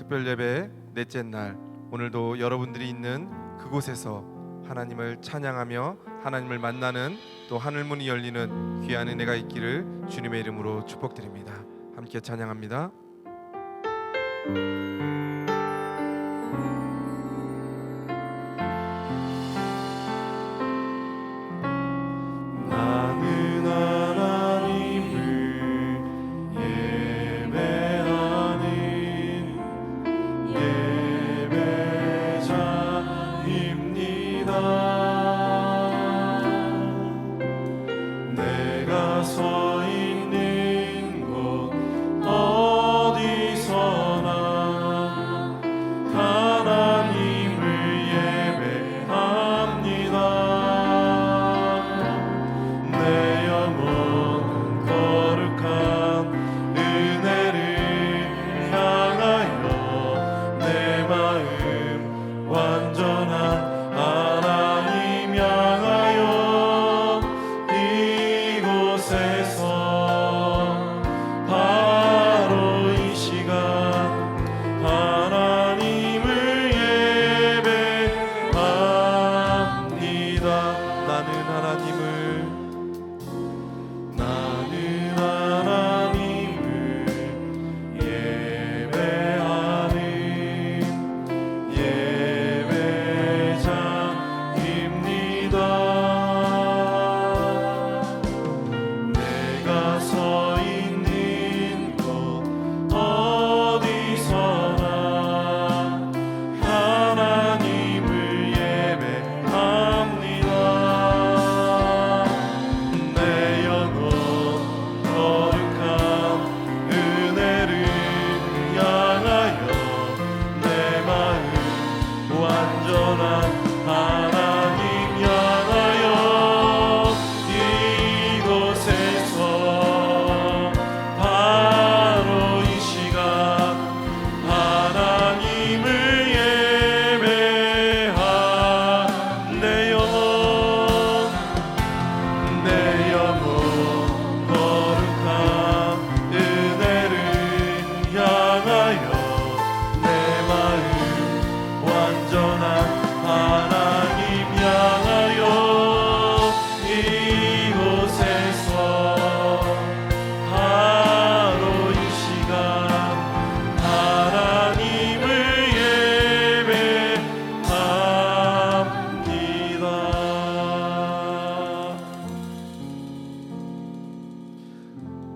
특별 예배 넷째 날, 오늘도 여러분들이 있는 그곳에서 하나님을 찬양하며 하나님을 만나는, 또 하늘문이 열리는 귀한 은혜가 있기를 주님의 이름으로 축복드립니다. 함께 찬양합니다.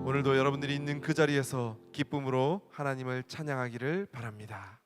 오늘도 여러분들이 있는 그 자리에서 기쁨으로 하나님을 찬양하기를 바랍니다.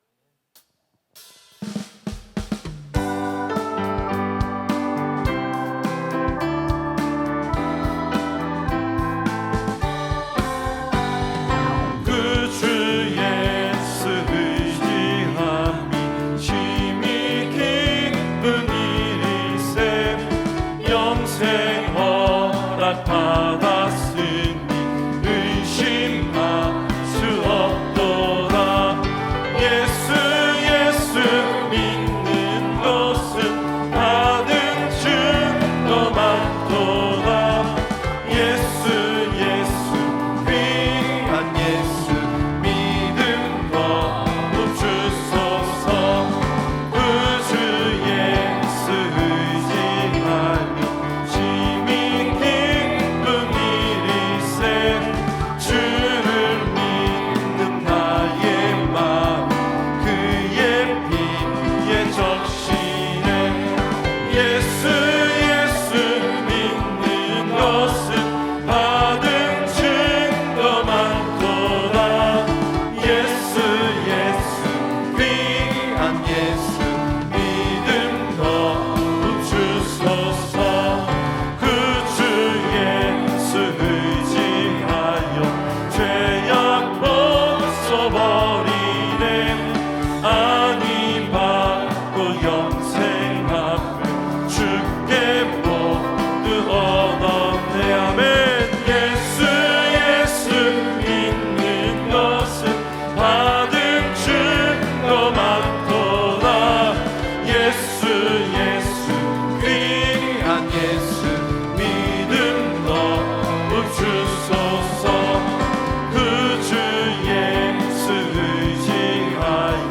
주소서 그 주 예수 의지하여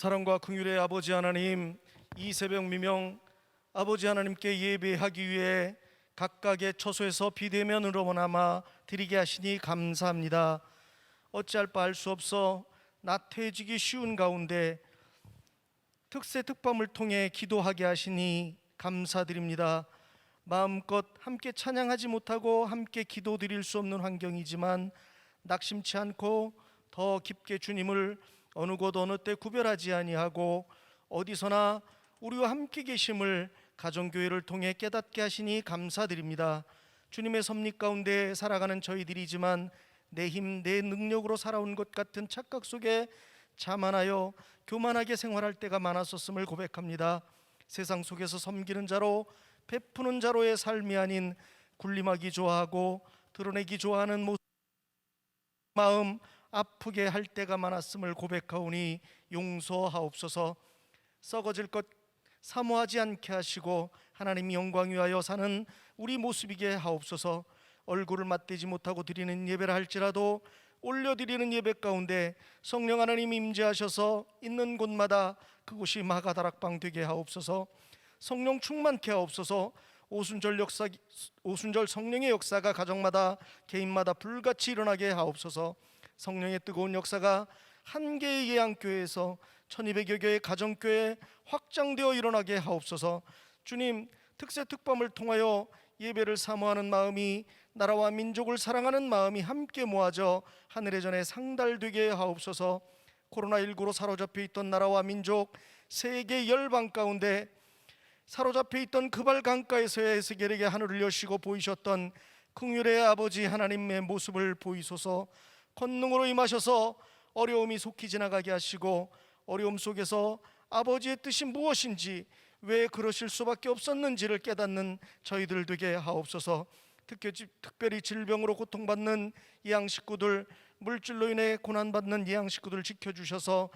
사랑과 긍휼의 아버지 하나님, 이 새벽 미명 아버지 하나님께 예배하기 위해 각각의 처소에서 비대면으로 머나마 드리게 하시니 감사합니다. 어찌할 바 알 수 없어 나태해지기 쉬운 가운데 특세 특밤을 통해 기도하게 하시니 감사드립니다. 마음껏 함께 찬양하지 못하고 함께 기도드릴 수 없는 환경이지만 낙심치 않고 더 깊게 주님을 어느 곳 어느 때 구별하지 아니하고 어디서나 우리와 함께 계심을 가정교회를 통해 깨닫게 하시니 감사드립니다. 주님의 섭리 가운데 살아가는 저희들이지만 내 힘, 내 능력으로 살아온 것 같은 착각 속에 자만하여 교만하게 생활할 때가 많았었음을 고백합니다. 세상 속에서 섬기는 자로 베푸는 자로의 삶이 아닌 군림하기 좋아하고 드러내기 좋아하는 모습, 마음 아프게 할 때가 많았음을 고백하오니 용서하옵소서. 썩어질 것 사모하지 않게 하시고 하나님 영광 위하여 사는 우리 모습이게 하옵소서. 얼굴을 맞대지 못하고 드리는 예배라 할지라도 올려드리는 예배 가운데 성령 하나님 임재하셔서 있는 곳마다 그곳이 마가다락방 되게 하옵소서. 성령 충만케 하옵소서. 오순절 성령의 역사가 가정마다 개인마다 불같이 일어나게 하옵소서. 성령의 뜨거운 역사가 한 개의 예양교회에서 1200여 개의 가정교회 확장되어 일어나게 하옵소서. 주님, 특세 특밤을 통하여 예배를 사모하는 마음이 나라와 민족을 사랑하는 마음이 함께 모아져 하늘의 전에 상달되게 하옵소서. 코로나19로 사로잡혀 있던 나라와 민족 세계 열방 가운데 사로잡혀 있던 그발 강가에서의 에스겔에게 하늘을 여시고 보이셨던 긍휼의 아버지 하나님의 모습을 보이소서. 권능으로 임하셔서 어려움이 속히 지나가게 하시고 어려움 속에서 아버지의 뜻이 무엇인지 왜 그러실 수밖에 없었는지를 깨닫는 저희들 되게 하옵소서. 특별히 질병으로 고통받는 예양 식구들, 물질로 인해 고난받는 예양 식구들 지켜주셔서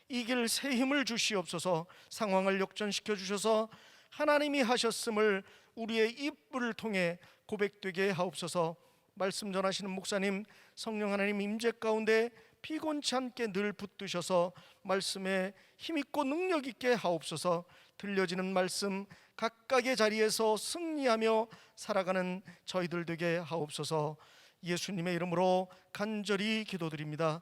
이길 새 힘을 주시옵소서. 상황을 역전시켜 주셔서 하나님이 하셨음을 우리의 입을 통해 고백되게 하옵소서. 말씀 전하시는 목사님, 성령 하나님 임재 가운데 피곤치 않게 늘 붙드셔서 말씀에 힘있고 능력있게 하옵소서. 들려지는 말씀 각각의 자리에서 승리하며 살아가는 저희들 되게 하옵소서. 예수님의 이름으로 간절히 기도드립니다.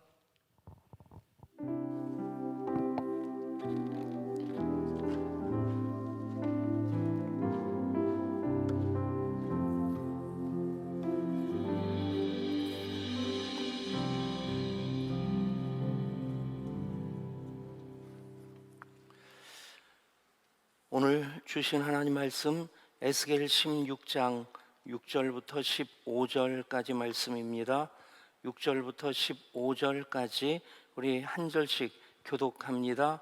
오늘 주신 하나님 말씀 에스겔 16장 6절부터 15절까지 말씀입니다. 6절부터 15절까지 우리 한 절씩 교독합니다.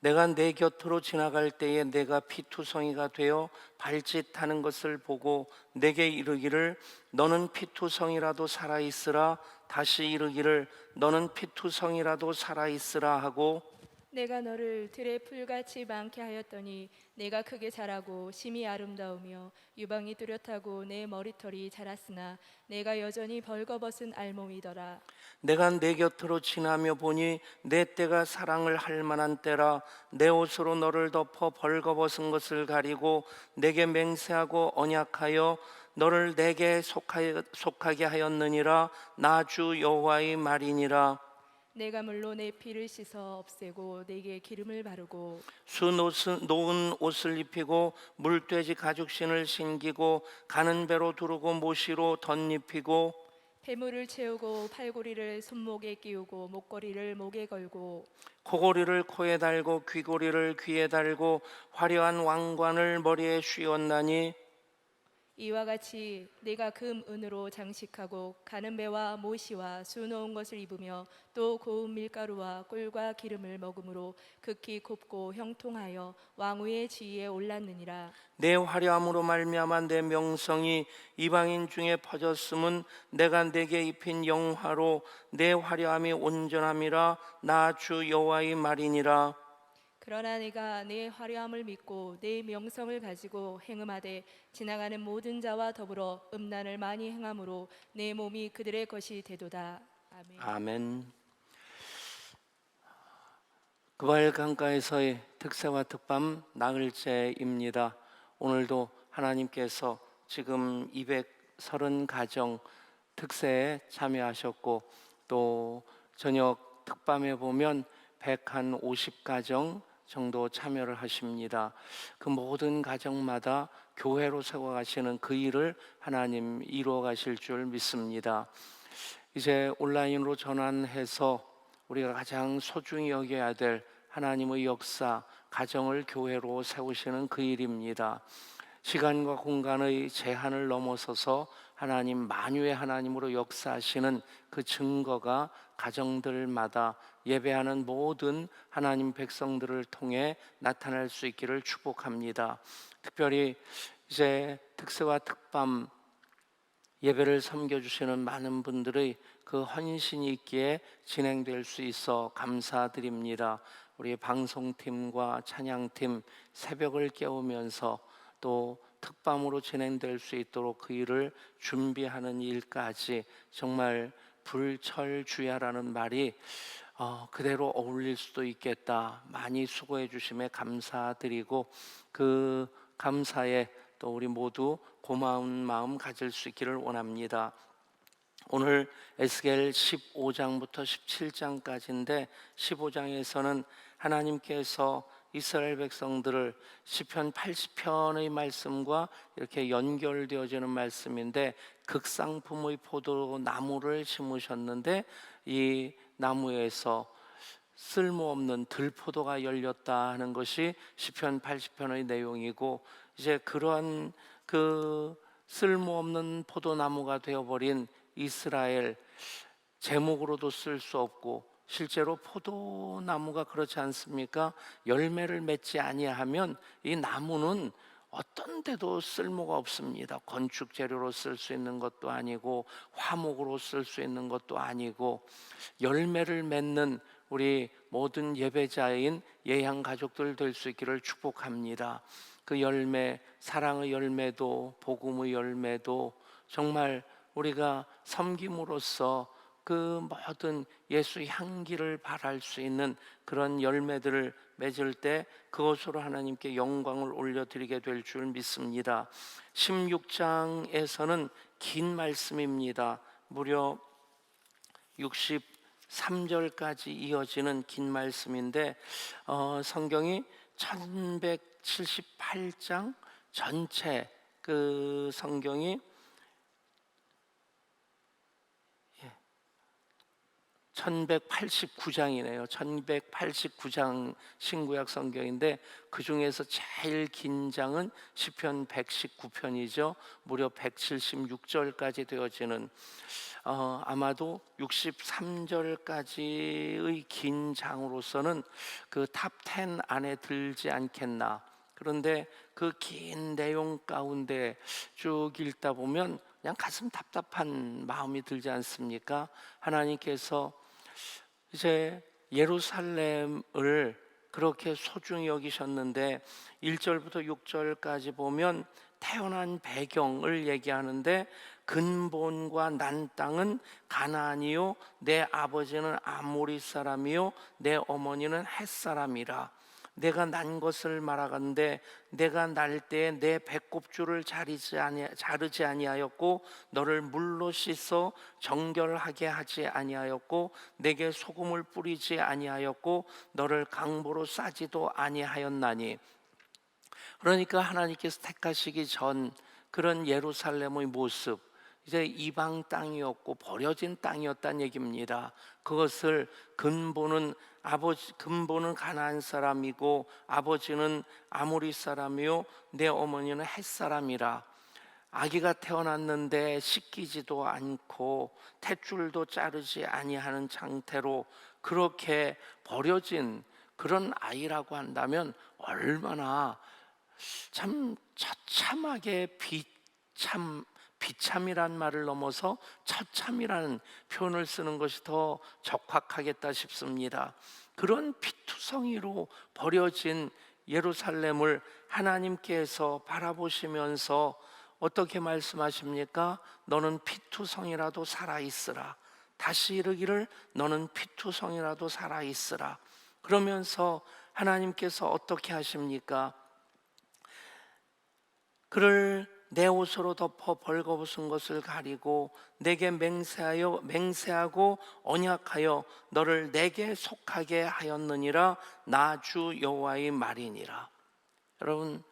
내가 내 곁으로 지나갈 때에 내가 피투성이가 되어 발짓하는 것을 보고 내게 이르기를 너는 피투성이라도 살아있으라. 다시 이르기를 너는 피투성이라도 살아있으라 하고 내가 너를 들의 풀같이 많게 하였더니 내가 크게 자라고 심히 아름다우며 유방이 뚜렷하고 내 머리털이 자랐으나 내가 여전히 벌거벗은 알몸이더라. 내가 내 곁으로 지나며 보니 내 때가 사랑을 할 만한 때라. 내 옷으로 너를 덮어 벌거벗은 것을 가리고 내게 맹세하고 언약하여 너를 내게 속하게 하였느니라. 나 주 여호와의 말이니라. 내가 물로 내 피를 씻어 없애고 내게 기름을 바르고 놓은 옷을 입히고 물돼지 가죽신을 신기고 가는 배로 두르고 모시로 덧입히고 배물을 채우고 팔고리를 손목에 끼우고 목걸이를 목에 걸고 코고리를 코에 달고 귀고리를 귀에 달고 화려한 왕관을 머리에 씌웠나니 이와 같이 내가 금 은으로 장식하고 가는 배와 모시와 수놓은 것을 입으며 또 고운 밀가루와 꿀과 기름을 먹음으로 극히 곱고 형통하여 왕후의 지위에 올랐느니라. 내 화려함으로 말미암아 내 명성이 이방인 중에 퍼졌음은 내가 내게 입힌 영화로 내 화려함이 온전함이라. 나 주 여호와의 말이니라. 그러나 내가 내 화려함을 믿고 내 명성을 가지고 행음하되 지나가는 모든 자와 더불어 음란을 많이 행함으로 내 몸이 그들의 것이 되도다. 아멘. 아멘. 그발 강가에서의 특세와 특밤 나흘째입니다. 오늘도 하나님께서 지금 230가정 특세에 참여하셨고, 또 저녁 특밤에 보면 150가정 정도 참여를 하십니다. 그 모든 가정마다 교회로 세워가시는 그 일을 하나님 이루어 가실 줄 믿습니다. 이제 온라인으로 전환해서 우리가 가장 소중히 여겨야 될 하나님의 역사, 가정을 교회로 세우시는 그 일입니다. 시간과 공간의 제한을 넘어서서 하나님, 만유의 하나님으로 역사하시는 그 증거가 가정들마다 예배하는 모든 하나님 백성들을 통해 나타날 수 있기를 축복합니다. 특별히 이제 특세와 특밤 예배를 섬겨주시는 많은 분들의 그 헌신이 있기에 진행될 수 있어 감사드립니다. 우리 방송팀과 찬양팀 새벽을 깨우면서 또 특밤으로 진행될 수 있도록 그 일을 준비하는 일까지 정말 불철주야라는 말이 그대로 어울릴 수도 있겠다. 많이 수고해 주심에 감사드리고, 그 감사에 또 우리 모두 고마운 마음 가질 수 있기를 원합니다. 오늘 에스겔 15장부터 17장까지인데, 15장에서는 하나님께서 이스라엘 백성들을 시편 80편의 말씀과 이렇게 연결되어지는 말씀인데, 극상품의 포도나무를 심으셨는데 이 나무에서 쓸모없는 들포도가 열렸다 하는 것이 시편 80편의 내용이고, 이제 그러한 그 쓸모없는 포도나무가 되어버린 이스라엘, 제목으로도 쓸 수 없고, 실제로 포도나무가 그렇지 않습니까? 열매를 맺지 아니하면 이 나무는 어떤 데도 쓸모가 없습니다. 건축 재료로 쓸 수 있는 것도 아니고, 화목으로 쓸 수 있는 것도 아니고, 열매를 맺는 우리 모든 예배자인 예향 가족들 될 수 있기를 축복합니다. 그 열매, 사랑의 열매도 복음의 열매도 정말 우리가 섬김으로써 그 모든 예수 향기를 발할 수 있는 그런 열매들을 맺을 때 그것으로 하나님께 영광을 올려드리게 될 줄 믿습니다. 16장에서는 긴 말씀입니다. 무려 63절까지 이어지는 긴 말씀인데, 성경이 1178장 전체 그 성경이 1189장이네요. 1189장 신구약 성경인데, 그 중에서 제일 긴 장은 시편 119편이죠. 무려 176절까지 되어지는, 아마도 63절까지의 긴 장으로서는 그 탑 10 안에 들지 않겠나. 그런데 그 긴 내용 가운데 쭉 읽다 보면 그냥 가슴 답답한 마음이 들지 않습니까? 하나님께서 이제 예루살렘을 그렇게 소중히 여기셨는데, 1절부터 6절까지 보면 태어난 배경을 얘기하는데, 근본과 난 땅은 가나안이요 내 아버지는 아모리 사람이요 내 어머니는 헷 사람이라. 내가 난 것을 말하건대 내가 날 때에 내 배꼽줄을 자르지 아니하였고, 너를 물로 씻어 정결하게 하지 아니하였고, 내게 소금을 뿌리지 아니하였고, 너를 강보로 싸지도 아니하였나니. 그러니까 하나님께서 택하시기 전 그런 예루살렘의 모습, 이제 이방 땅이었고 버려진 땅이었다는 얘기입니다. 그것을 근본은 가나안 사람이고 아버지는 아모리 사람이요 내 어머니는 헷 사람이라. 아기가 태어났는데 씻기지도 않고 탯줄도 자르지 아니하는 상태로 그렇게 버려진 그런 아이라고 한다면 얼마나 참 처참하게 비참이란 말을 넘어서 처참이라는 표현을 쓰는 것이 더 적확하겠다 싶습니다. 그런 피투성이로 버려진 예루살렘을 하나님께서 바라보시면서 어떻게 말씀하십니까? 너는 피투성이라도 살아있으라. 다시 이르기를 너는 피투성이라도 살아있으라. 그러면서 하나님께서 어떻게 하십니까? 그를 내 옷으로 덮어 벌거벗은 것을 가리고 내게 맹세하고 언약하여 너를 내게 속하게 하였느니라. 나 주 여호와의 말이니라. 여러분,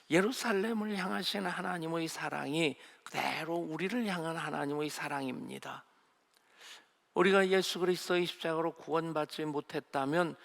예루살렘을 향하신 하나님의 사랑이 그대로 우리를 향한 하나님의 사랑입니다. 우리가 예수 그리스도의 십자가로 구원받지 못했다면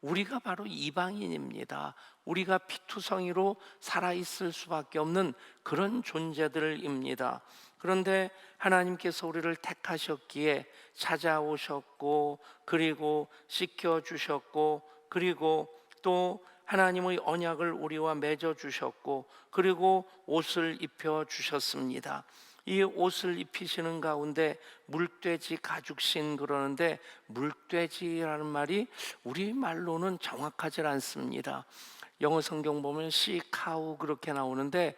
우리가 바로 이방인입니다. 우리가 피투성이로 살아있을 수밖에 없는 그런 존재들입니다. 그런데 하나님께서 우리를 택하셨기에 찾아오셨고, 그리고 씻겨주셨고, 그리고 또 하나님의 언약을 우리와 맺어주셨고, 그리고 옷을 입혀주셨습니다. 이 옷을 입히시는 가운데 물돼지 가죽신 그러는데, 물돼지라는 말이 우리말로는 정확하지 않습니다. 영어 성경 보면 시카우 그렇게 나오는데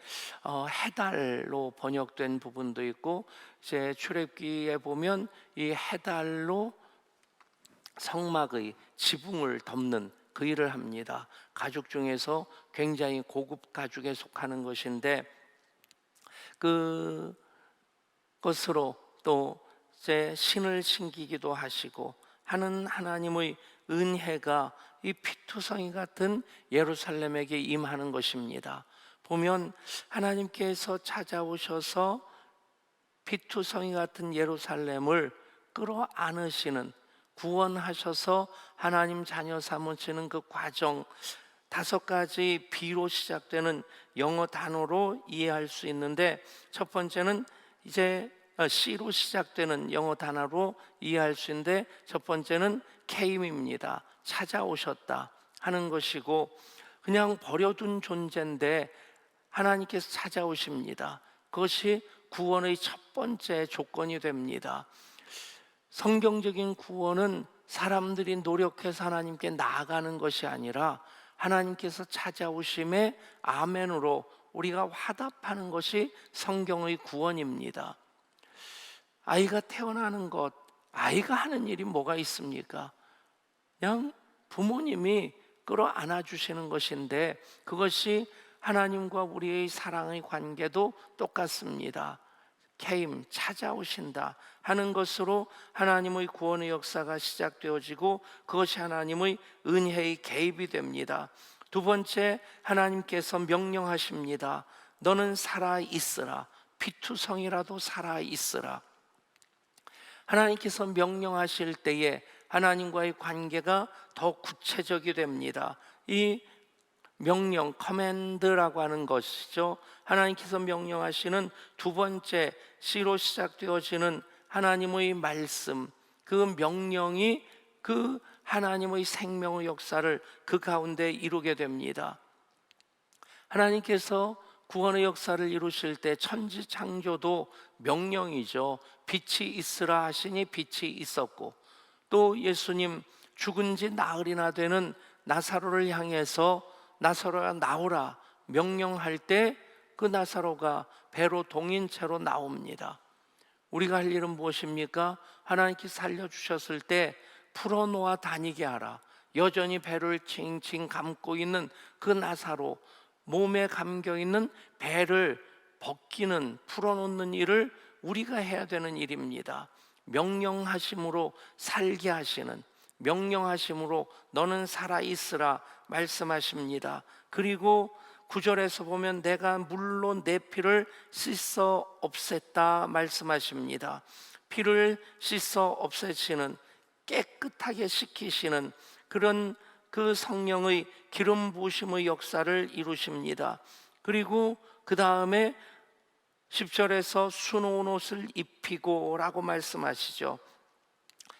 해달로 번역된 부분도 있고, 이제 출애굽기에 보면 이 해달로 성막의 지붕을 덮는 그 일을 합니다. 가죽 중에서 굉장히 고급 가죽에 속하는 것인데, 그것으로 또 이제 신을 신기기도 하시고 하는 하나님의 은혜가 이 피투성이 같은 예루살렘에게 임하는 것입니다. 보면 하나님께서 찾아오셔서 피투성이 같은 예루살렘을 끌어안으시는, 구원하셔서 하나님 자녀 삼으시는 그 과정, 5가지 B로 시작되는 영어 단어로 이해할 수 있는데, 첫 번째는 이제 C로 시작되는 영어 단어로 이해할 수 있는데, 첫 번째는 came입니다. 찾아오셨다 하는 것이고, 그냥 버려둔 존재인데 하나님께서 찾아오십니다. 그것이 구원의 첫 번째 조건이 됩니다. 성경적인 구원은 사람들이 노력해서 하나님께 나아가는 것이 아니라 하나님께서 찾아오심에 아멘으로 우리가 화답하는 것이 성경의 구원입니다. 아이가 태어나는 것, 아이가 하는 일이 뭐가 있습니까? 그냥 부모님이 끌어안아 주시는 것인데, 그것이 하나님과 우리의 사랑의 관계도 똑같습니다. came, 찾아오신다 하는 것으로 하나님의 구원의 역사가 시작되어지고, 그것이 하나님의 은혜의 개입이 됩니다. 두 번째, 하나님께서 명령하십니다. 너는 살아있으라. 피투성이라도 살아있으라. 하나님께서 명령하실 때에 하나님과의 관계가 더 구체적이 됩니다. 이 명령, 커맨드라고 하는 것이죠. 하나님께서 명령하시는 두 번째 C로 시작되어지는 하나님의 말씀, 그 명령이 그 하나님의 생명의 역사를 그 가운데 이루게 됩니다. 하나님께서 구원의 역사를 이루실 때 천지 창조도 명령이죠. 빛이 있으라 하시니 빛이 있었고, 또 예수님 죽은 지 나흘이나 되는 나사로를 향해서 나사로야 나오라 명령할 때 그 나사로가 배로 동인 채로 나옵니다. 우리가 할 일은 무엇입니까? 하나님께서 살려주셨을 때 풀어놓아 다니게 하라. 여전히 배를 칭칭 감고 있는 그 나사로, 몸에 감겨있는 배를 벗기는, 풀어놓는 일을 우리가 해야 되는 일입니다. 명령하심으로 살게 하시는, 명령하심으로 너는 살아있으라 말씀하십니다. 그리고 9절에서 보면 내가 물로 내 피를 씻어 없앴다 말씀하십니다. 피를 씻어 없애시는, 깨끗하게 씻기시는 그런 그 성령의 기름 부으심의 역사를 이루십니다. 그리고 그 다음에 10절에서 수놓은 옷을 입히고 라고 말씀하시죠.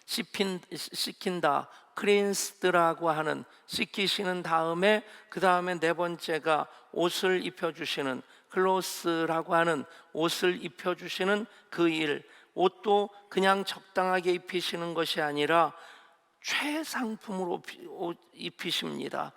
씻긴다, 크린스드라고 하는, 씻기시는 다음에 그 다음에 네 번째가 옷을 입혀주시는, 클로스라고 하는 옷을 입혀주시는 그 일. 옷도 그냥 적당하게 입히시는 것이 아니라 최상품으로 입히십니다.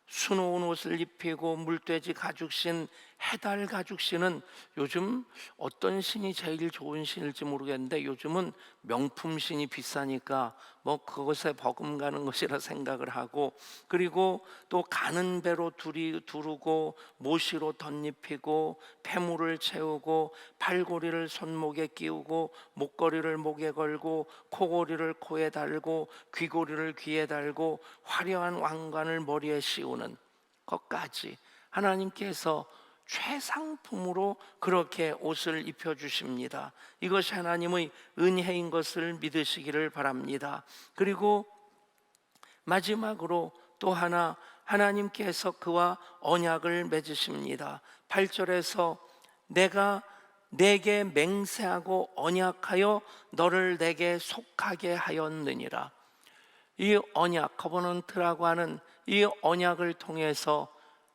수놓은 옷을 입히고 물돼지 가죽신 해달 가죽 씨는 요즘 어떤 신이 제일 좋은 신일지 모르겠는데 요즘은 명품 신이 비싸니까 뭐 그것에 버금가는 것이라 생각을 하고, 그리고 또 가는 배로 두르고 모시로 덧입히고 폐물을 채우고 팔고리를 손목에 끼우고 목걸이를 목에 걸고 코고리를 코에 달고 귀고리를 귀에 달고 화려한 왕관을 머리에 씌우는 것까지 하나님께서 최상품으로 그렇게 옷을 입혀주십니다. 이것이 하나님의 은혜인 것을 믿으시기를 바랍니다. 그리고 마지막으로 또 하나, 하나님께서 그와 언약을 맺으십니다. 8절에서 내가 내게 맹세하고 언약하여 너를 내게 속하게 하였느니라. 이 언약, 커버넌트라고 하는 이 언약을 통해서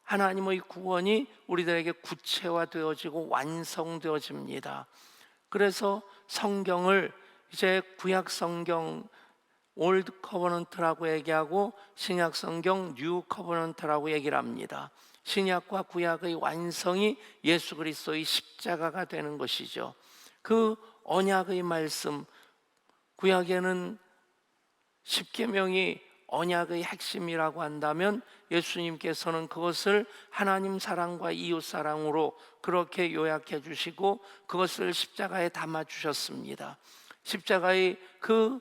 하나님의 구원이 우리들에게 구체화되어지고 완성되어집니다. 그래서 성경을 이제 구약 성경 올드 커버넌트라고 얘기하고 신약 성경 뉴 커버넌트라고 얘기를 합니다. 신약과 구약의 완성이 예수 그리스도의 십자가가 되는 것이죠. 그 언약의 말씀, 구약에는 십계명이 언약의 핵심이라고 한다면 예수님께서는 그것을 하나님 사랑과 이웃 사랑으로 그렇게 요약해 주시고 그것을 십자가에 담아 주셨습니다. 십자가의 그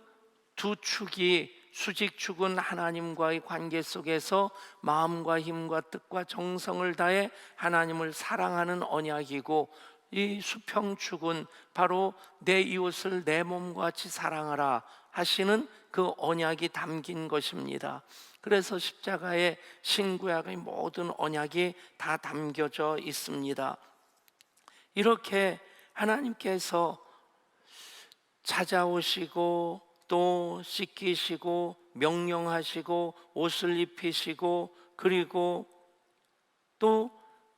두 축이, 수직축은 하나님과의 관계 속에서 마음과 힘과 뜻과 정성을 다해 하나님을 사랑하는 언약이고, 이 수평축은 바로 내 이웃을 내 몸과 같이 사랑하라 하시는 그 언약이 담긴 것입니다. 그래서 십자가에 신구약의 모든 언약이 다 담겨져 있습니다. 이렇게 하나님께서 찾아오시고 또 씻기시고 명령하시고 옷을 입히시고 그리고 또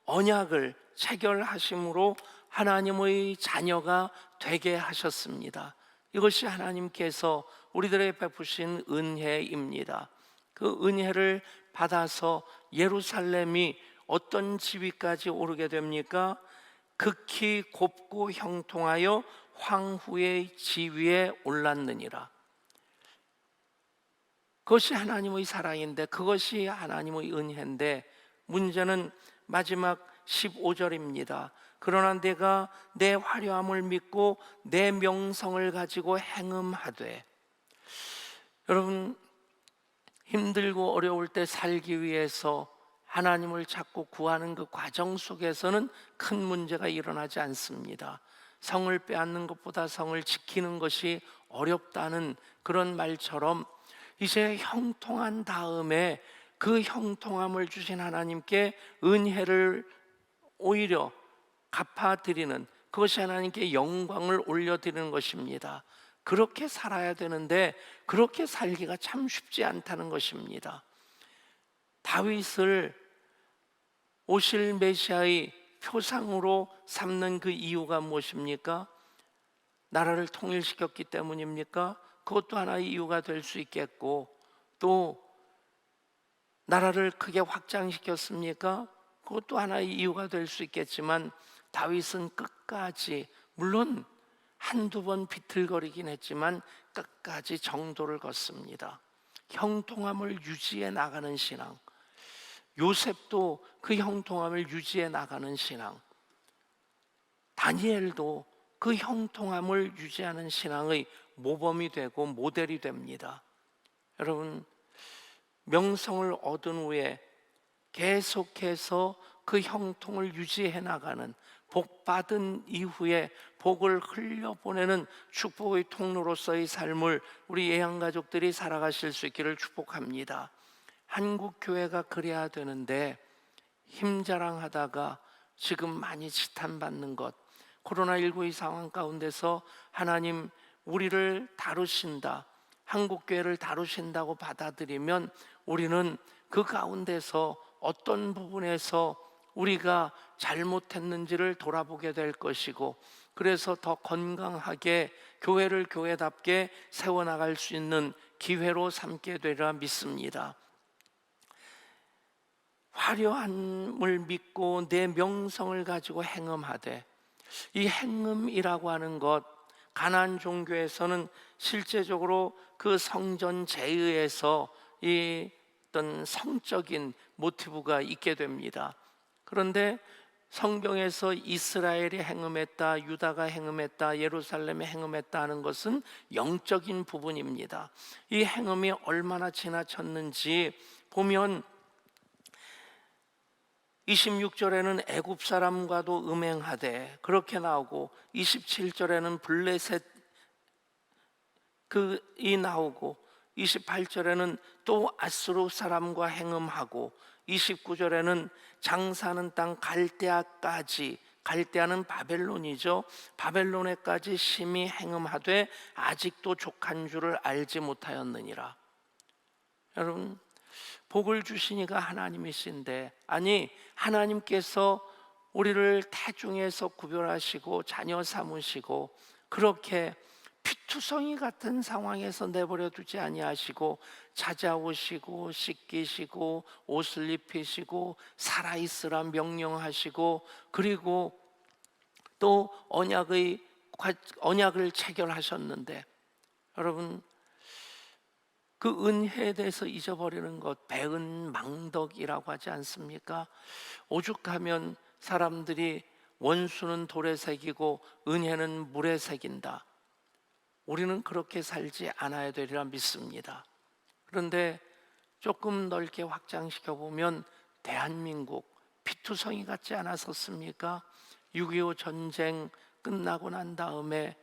언약을 체결하심으로 하나님의 자녀가 되게 하셨습니다. 이것이 하나님께서 우리들에게 베푸신 은혜입니다. 그 은혜를 받아서 예루살렘이 어떤 지위까지 오르게 됩니까? 극히 곱고 형통하여 황후의 지위에 올랐느니라. 그것이 하나님의 사랑인데, 그것이 하나님의 은혜인데, 문제는 마지막 15절입니다. 그러나 내가 내 화려함을 믿고 내 명성을 가지고 행음하되. 여러분, 힘들고 어려울 때 살기 위해서 하나님을 찾고 구하는 그 과정 속에서는 큰 문제가 일어나지 않습니다. 성을 빼앗는 것보다 성을 지키는 것이 어렵다는 그런 말처럼 이제 형통한 다음에 그 형통함을 주신 하나님께 은혜를 오히려 갚아드리는, 그것이 하나님께 영광을 올려드리는 것입니다. 그렇게 살아야 되는데 그렇게 살기가 참 쉽지 않다는 것입니다. 다윗을 오실 메시아의 표상으로 삼는 그 이유가 무엇입니까? 나라를 통일시켰기 때문입니까? 그것도 하나의 이유가 될 수 있겠고, 또 나라를 크게 확장시켰습니까? 그것도 하나의 이유가 될 수 있겠지만, 다윗은 끝까지, 물론 한두 번 비틀거리긴 했지만 끝까지 정도를 걷습니다. 형통함을 유지해 나가는 신앙, 요셉도 그 형통함을 유지해 나가는 신앙, 다니엘도 그 형통함을 유지하는 신앙의 모범이 되고 모델이 됩니다. 여러분, 명성을 얻은 후에 계속해서 그 형통을 유지해 나가는, 복받은 이후에 복을 흘려보내는 축복의 통로로서의 삶을 우리 예양가족들이 살아가실 수 있기를 축복합니다. 한국 교회가 그래야 되는데 힘자랑하다가 지금 많이 지탄받는 것, 코로나19의 상황 가운데서 하나님 우리를 다루신다, 한국교회를 다루신다고 받아들이면 우리는 그 가운데서 어떤 부분에서 우리가 잘못했는지를 돌아보게 될 것이고, 그래서 더 건강하게 교회를 교회답게 세워나갈 수 있는 기회로 삼게 되리라 믿습니다. 화려함을 믿고 내 명성을 가지고 행음하되, 이 행음이라고 하는 것, 가나안 종교에서는 실제적으로 그 성전 제의에서 이 어떤 성적인 모티브가 있게 됩니다. 그런데 성경에서 이스라엘이 행음했다, 유다가 행음했다, 예루살렘이 행음했다 하는 것은 영적인 부분입니다. 이 행음이 얼마나 지나쳤는지 보면 26절에는 애굽 사람과도 음행하되 그렇게 나오고, 27절에는 블레셋이 나오고, 28절에는 또 아스루 사람과 행음하고, 29절에는 장사하는 땅 갈대아까지, 갈대아는 바벨론이죠, 바벨론에까지 심히 행음하되 아직도 족한 줄을 알지 못하였느니라. 여러분, 복을 주시니가 하나님이신데, 아니 하나님께서 우리를 태중에서 구별하시고 자녀 삼으시고 그렇게 피투성이 같은 상황에서 내버려 두지 아니하시고 찾아오시고 씻기시고 옷을 입히시고 살아있으라 명령하시고, 그리고 또 언약을 체결하셨는데, 여러분, 그 은혜에 대해서 잊어버리는 것, 배은망덕이라고 하지 않습니까? 오죽하면 사람들이 원수는 돌에 새기고 은혜는 물에 새긴다. 우리는 그렇게 살지 않아야 되리라 믿습니다. 그런데 조금 넓게 확장시켜 보면 대한민국 피투성이 같지 않았었습니까? 6.25 전쟁 끝나고 난 다음에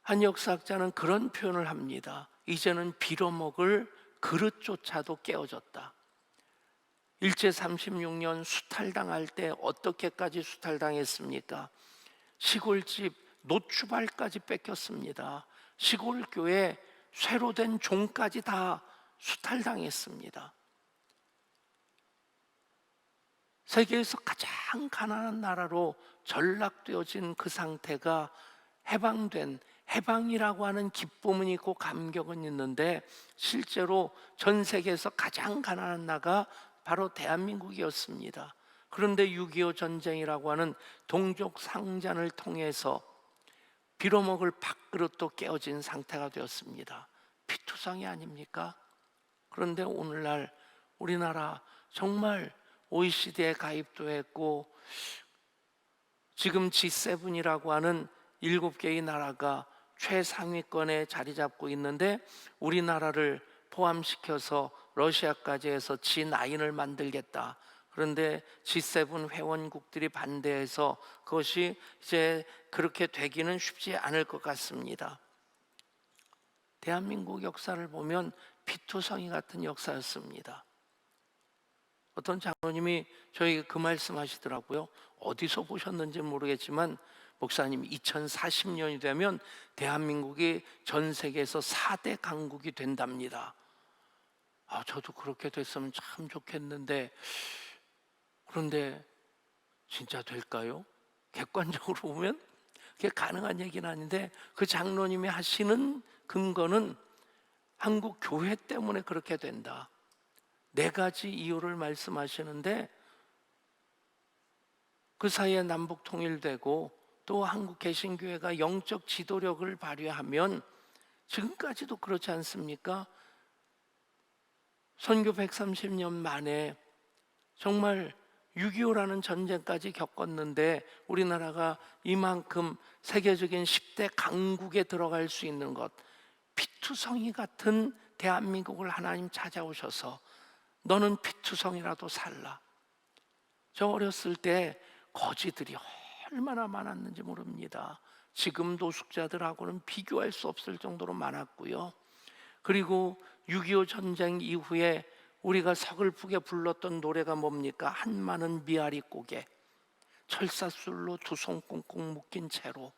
한 역사학자는 그런 표현을 합니다. 이제는 빌어먹을 그릇조차도 깨어졌다. 일제 36년 수탈당할 때 어떻게까지 수탈당했습니까? 시골집 노추발까지 뺏겼습니다. 시골교회 쇠로 된 종까지 다 수탈당했습니다. 세계에서 가장 가난한 나라로 전락되어진 그 상태가 해방이라고 하는 기쁨은 있고 감격은 있는데, 실제로 전 세계에서 가장 가난한 나라가 바로 대한민국이었습니다. 그런데 6.25 전쟁이라고 하는 동족 상잔을 통해서 빌어먹을 밥그릇도 깨어진 상태가 되었습니다. 피투성이 아닙니까? 그런데 오늘날 우리나라 정말 OECD에 가입도 했고, 지금 G7이라고 하는 7개의 나라가 최상위권에 자리 잡고 있는데, 우리나라를 포함시켜서 러시아까지 해서 G9을 만들겠다. 그런데 G7 회원국들이 반대해서 그것이 이제 그렇게 되기는 쉽지 않을 것 같습니다. 대한민국 역사를 보면 피투성이 같은 역사였습니다. 어떤 장로님이 저에게 그 말씀 하시더라고요. 어디서 보셨는지 모르겠지만, 목사님, 2040년이 되면 대한민국이 전 세계에서 4대 강국이 된답니다. 저도 그렇게 됐으면 참 좋겠는데, 그런데 진짜 될까요? 객관적으로 보면 그게 가능한 얘기는 아닌데, 그 장로님이 하시는 근거는 한국 교회 때문에 그렇게 된다. 4가지 이유를 말씀하시는데, 그 사이에 남북 통일되고 또 한국 개신교회가 영적 지도력을 발휘하면, 지금까지도 그렇지 않습니까? 선교 130년 만에 정말 6.25라는 전쟁까지 겪었는데 우리나라가 이만큼 세계적인 10대 강국에 들어갈 수 있는 것, 피투성이 같은 대한민국을 하나님 찾아오셔서 너는 피투성이라도 살라. 저 어렸을 때 거지들이 얼마나 많았는지 모릅니다. 지금 노숙자들하고는 비교할 수 없을 정도로 많았고요. 그리고 6.25 전쟁 이후에 우리가 서글프게 불렀던 노래가 뭡니까? 한마는 미아리 고개, 철사술로 두 손 꽁꽁 묶인 채로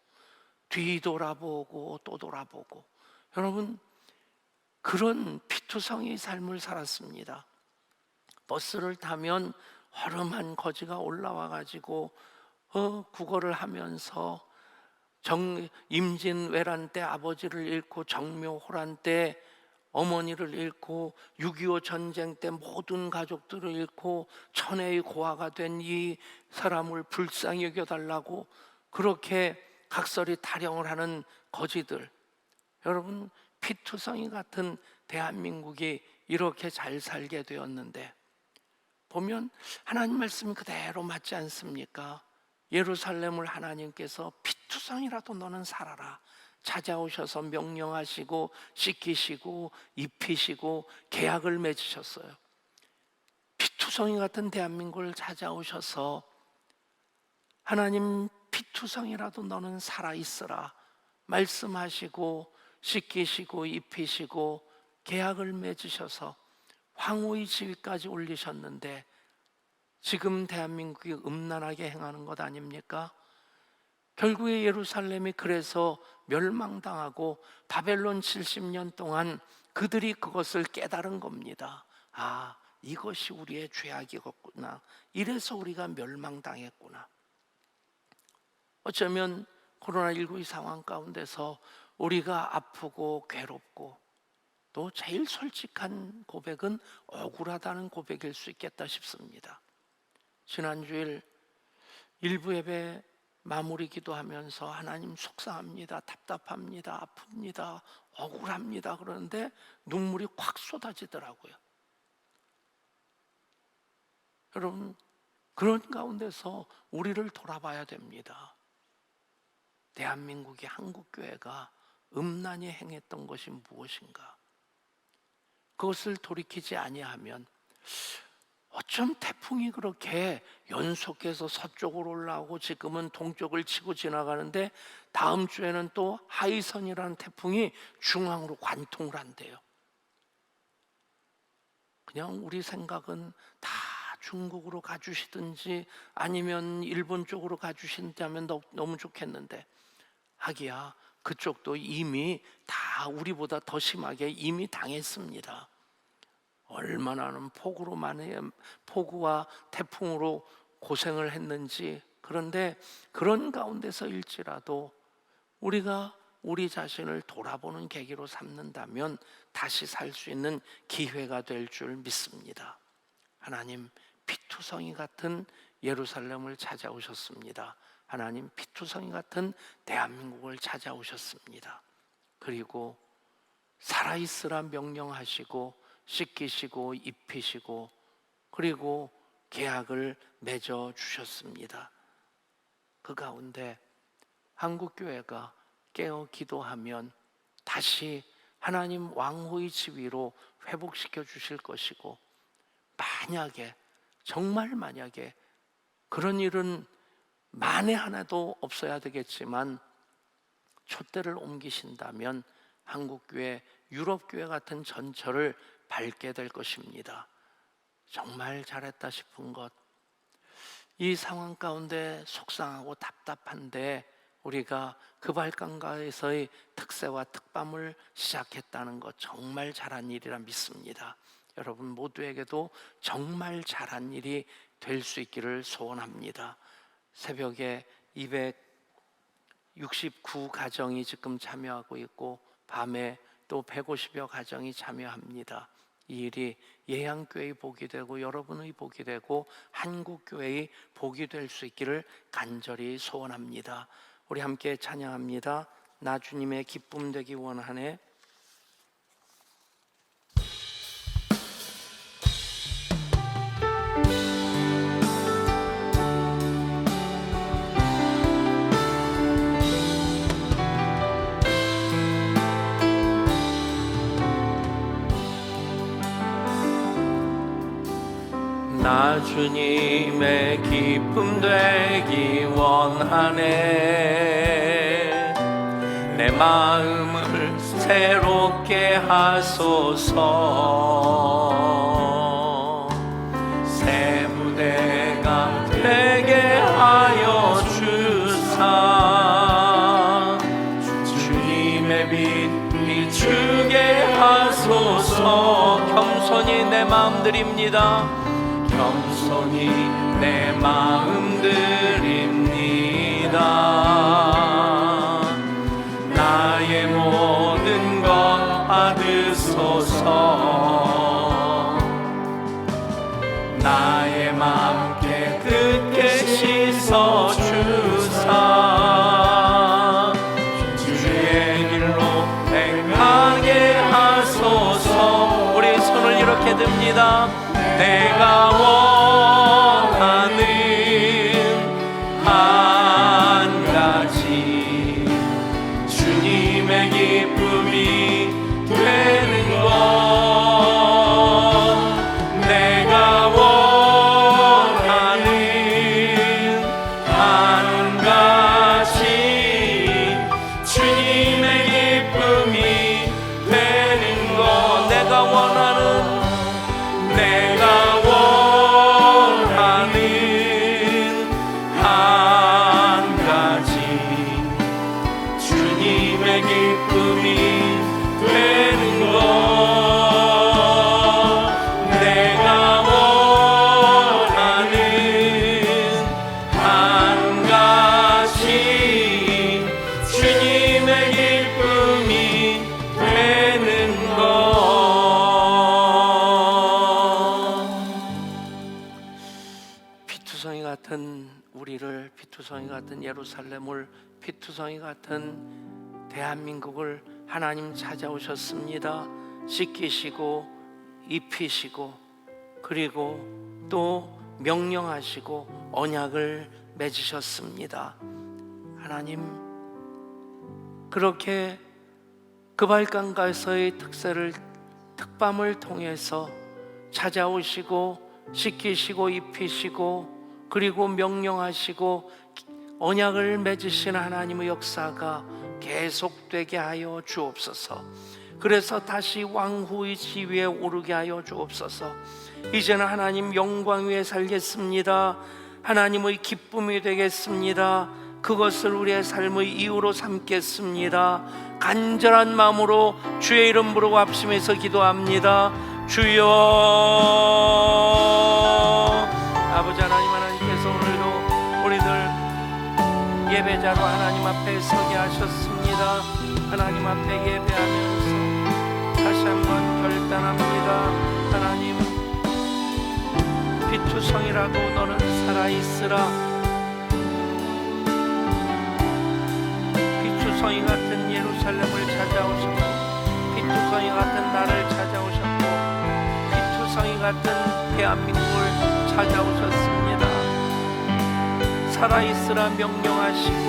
뒤돌아보고 또 돌아보고. 여러분, 그런 피투성의 삶을 살았습니다. 버스를 타면 허름한 거지가 올라와 가지고 구걸을 하면서 임진왜란 때 아버지를 잃고 정묘호란 때 어머니를 잃고 6.25 전쟁 때 모든 가족들을 잃고 천혜의 고아가 된 이 사람을 불쌍히 여겨달라고 그렇게 각설이 타령을 하는 거지들, 여러분, 피투성이 같은 대한민국이 이렇게 잘 살게 되었는데 보면 하나님 말씀이 그대로 맞지 않습니까? 예루살렘을 하나님께서 피투성이라도 너는 살아라 찾아오셔서 명령하시고 씻기시고 입히시고 계약을 맺으셨어요. 피투성이 같은 대한민국을 찾아오셔서 하나님, 피투성이라도 너는 살아있으라 말씀하시고 씻기시고 입히시고 계약을 맺으셔서 황후의 지위까지 올리셨는데 지금 대한민국이 음란하게 행하는 것 아닙니까? 결국에 예루살렘이 그래서 멸망당하고 바벨론 70년 동안 그들이 그것을 깨달은 겁니다. 아, 이것이 우리의 죄악이었구나. 이래서 우리가 멸망당했구나. 어쩌면 코로나19의 상황 가운데서 우리가 아프고 괴롭고 또 제일 솔직한 고백은 억울하다는 고백일 수 있겠다 싶습니다. 지난주일 일부 예배 마무리 기도하면서 하나님 속상합니다, 답답합니다, 아픕니다, 억울합니다 그러는데 눈물이 확 쏟아지더라고요. 여러분, 그런 가운데서 우리를 돌아봐야 됩니다. 대한민국의 한국교회가 음란히 행했던 것이 무엇인가? 그것을 돌이키지 아니하면 어쩜 태풍이 그렇게 연속해서 서쪽으로 올라오고 지금은 동쪽을 치고 지나가는데 다음 주에는 또 하이선이라는 태풍이 중앙으로 관통을 한대요. 그냥 우리 생각은 다 중국으로 가주시든지 아니면 일본 쪽으로 가주신다면 너무 좋겠는데 하기야 그쪽도 이미 다 우리보다 더 심하게 이미 당했습니다. 얼마나는 폭우와 태풍으로 고생을 했는지. 그런데 그런 가운데서일지라도 우리가 우리 자신을 돌아보는 계기로 삼는다면 다시 살 수 있는 기회가 될 줄 믿습니다. 하나님, 피투성이 같은 예루살렘을 찾아오셨습니다. 하나님, 피투성이 같은 대한민국을 찾아오셨습니다. 그리고 살아있으라 명령하시고 씻기시고 입히시고 그리고 계약을 맺어 주셨습니다. 그 가운데 한국교회가 깨어 기도하면 다시 하나님 왕후의 지위로 회복시켜 주실 것이고, 만약에 정말 만약에 그런 일은 만에 하나도 없어야 되겠지만 촛대를 옮기신다면 한국교회, 유럽교회 같은 전철을 밟게 될 것입니다. 정말 잘했다 싶은 것, 이 상황 가운데 속상하고 답답한데 우리가 급할강가에서의 특세와 특밤을 시작했다는 것, 정말 잘한 일이라 믿습니다. 여러분 모두에게도 정말 잘한 일이 될 수 있기를 소원합니다. 새벽에 269 가정이 지금 참여하고 있고 밤에 또 150여 가정이 참여합니다. 이 일이 예양교회의 복이 되고 여러분의 복이 되고 한국교회의 복이 될 수 있기를 간절히 소원합니다. 우리 함께 찬양합니다. 나 주님의 기쁨 되기 원하네. 나 주님의 기쁨 되기 원하네. 내 마음을 새롭게 하소서. 새 무대가 되게 하여 주사. 주님의 빛 비추게 하소서. 겸손히 내 마음 드립니다. 겸손히 내 마음 드립니다. 나의 모든 것 받으소서. 주옵소서. 나의 맘 깨끗게 씻어주사 주의 길로 행하게 하소서. 우리 손을 이렇게 듭니다. 내가 원하는 한 가지 주님의 기쁨이 되는 것. 내가 원하는 한 가지 주님의 기쁨이 되는 것. 내가 원하는 한 가지 주님의 기쁨이 되는 것. 내가 원하는 한 가지 주님의 기쁨이 되는 것. 피투성이 같은 우리를, 피투성이 같은 예루살렘을, 피투성이 같은 대한민국을 하나님 찾아오셨습니다. 씻기시고 입히시고 그리고 또 명령하시고 언약을 맺으셨습니다. 하나님, 그렇게 그발강가에서의 특밤을 통해서 찾아오시고 씻기시고 입히시고 그리고 명령하시고 언약을 맺으신 하나님의 역사가 계속되게 하여 주옵소서. 그래서 다시 왕후의 지위에 오르게 하여 주옵소서. 이제는 하나님 영광 위에 살겠습니다. 하나님의 기쁨이 되겠습니다. 그것을 우리의 삶의 이유로 삼겠습니다. 간절한 마음으로 주의 이름 부르고 합심해서 기도합니다. 주여. 아버지 하나님, 하나님께서 오늘도 우리들 예배자로 하나님 앞에 서게 하셨습니다. 하나님 앞에 예배하면서 다시 한번 결단합니다. 하나님, 피투성이라도 너는 살아있으라. 피투성이 같은 예루살렘을 찾아오셨고, 피투성이 같은 나를 찾아오셨고, 피투성이 같은 대한민국을 찾아오셨습니다. 살아있으라 명령하시고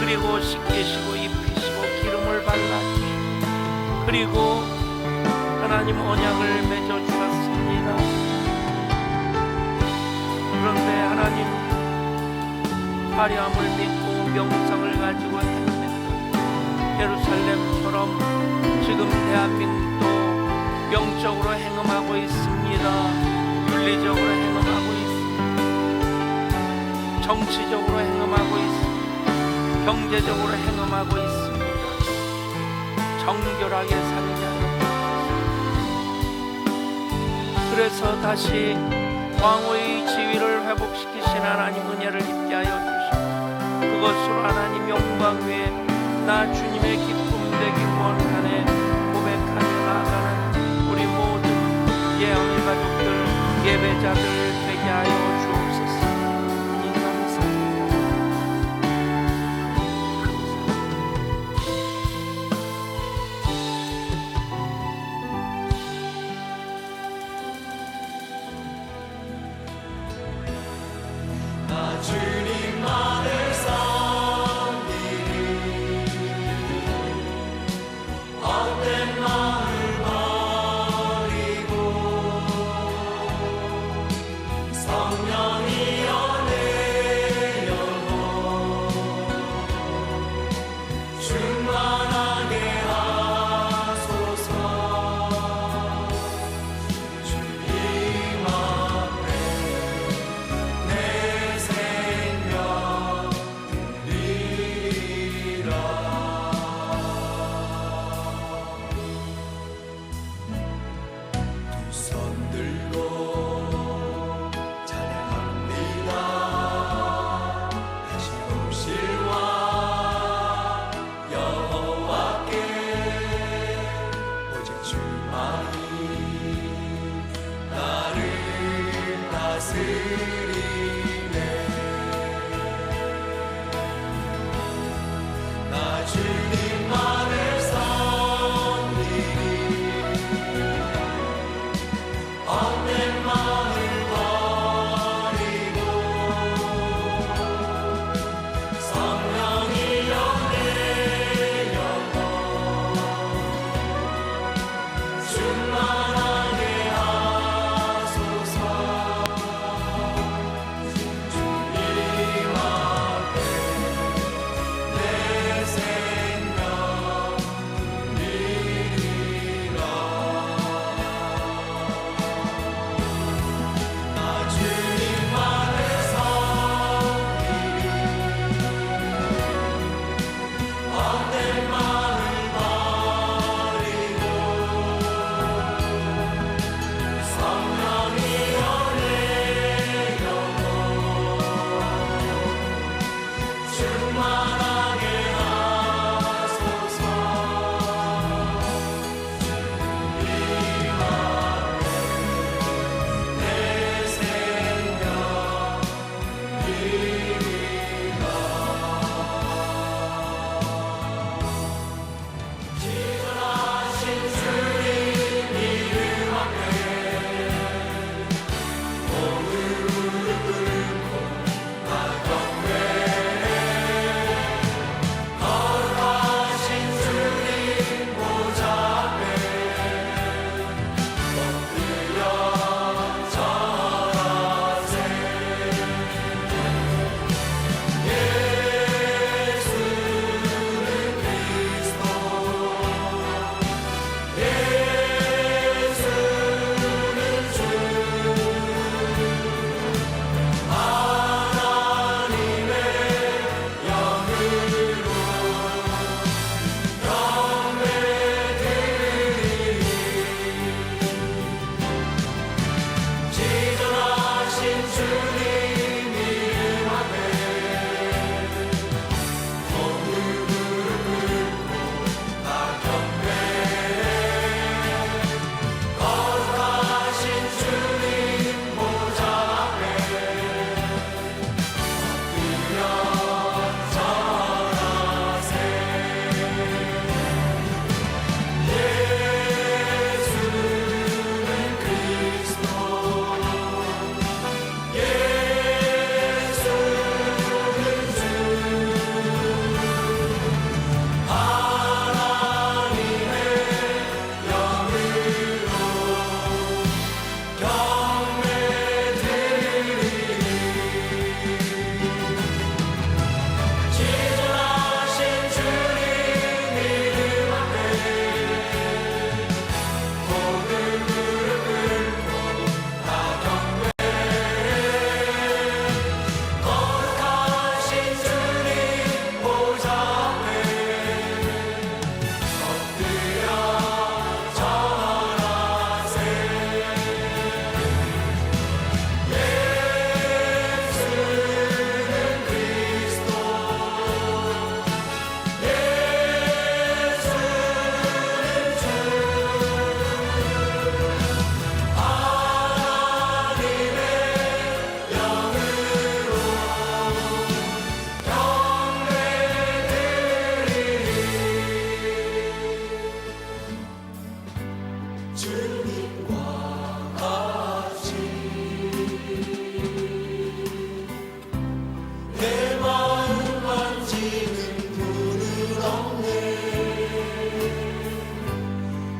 그리고 씻기시고 입히시고 기름을 발라주시고 그리고 하나님 언약을 맺어주셨습니다. 그런데 하나님, 화려함을 믿고 명성을 가지고 행했던 예루살렘처럼 지금 대한민국도 영적으로 행음하고 있습니다. 윤리적으로 행음하고 있습니다. 정치적으로 행음하고 있습니다. 경제적으로 행음하고 있습니다. 정결하게 살게 하여 주옵소서. 그래서 다시 왕후의 지위를 회복시키신 하나님 은혜를 입게 하여 주시고 그것으로 하나님 영광 위에 나 주님의 기쁨 되기 원하네 고백하며 나아가는 우리 모든 예언의 가족들, 예배자들 되게 하여 주옵소서. 하나님 감사합니다. 주님만을 섬기리 헛된 마음을 버리고 주님만을 섬기리 헛된 마음을 버리고 성령이여 내 영혼 충만하게 하소서. 주님 앞에 내 생명 드리라. 나 주님만을 섬기리 헛된 마음을 버리고 성령이여 내 영혼 충만하게 하소서. 주님 앞에 내 생명 드리라. 지존하신 주님 이름 앞에 오늘 무릎 꿇고 나 경배해. 거룩하신 주님 보좌 앞에 엎드려 절하세. 예수는 그리스도 예수는 주 하나님의 영으로 경배드리리. 지존하신 주님 이름 앞에 오늘 무릎 꿇고 나 경배해. 거룩하신 주님 보좌 앞에 엎드려 절하세. 예수는 그리스도 예수는 주 하나님의 영으로 경배드리리. 지존하신 주님 이름 앞에 오늘 무릎 꿇고 나 경배해. 거룩하신 주님 보좌 앞에 엎드려 절하세. 예수는 그리스도 예수는 주 하나님의 영으로 경배드리리. 주님과 같이 내 마음 만지는 분은 없네.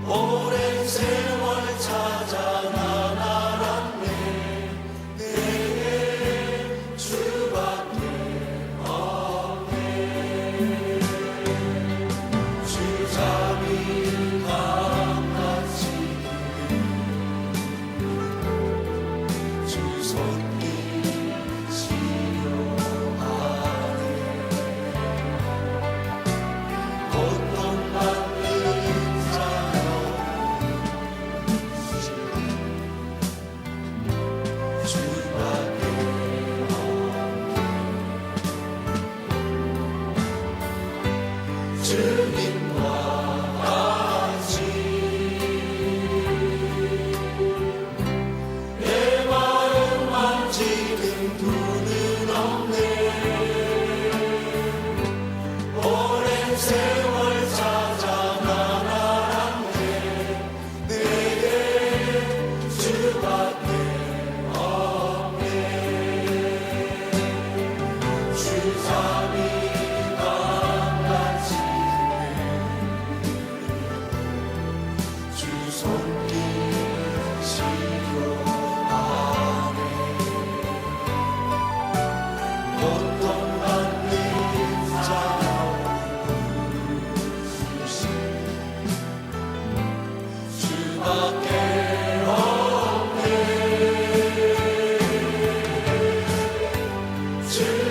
오랜 세월 찾아 난 알았네. 내게 주밖에 없네. 주 자비 감같이 주 손길 치료하네. 고통받는 자여 주밖에 없네. 주님과 같이 내 마음 만지는 분은 없네. 오랜 세월 주님과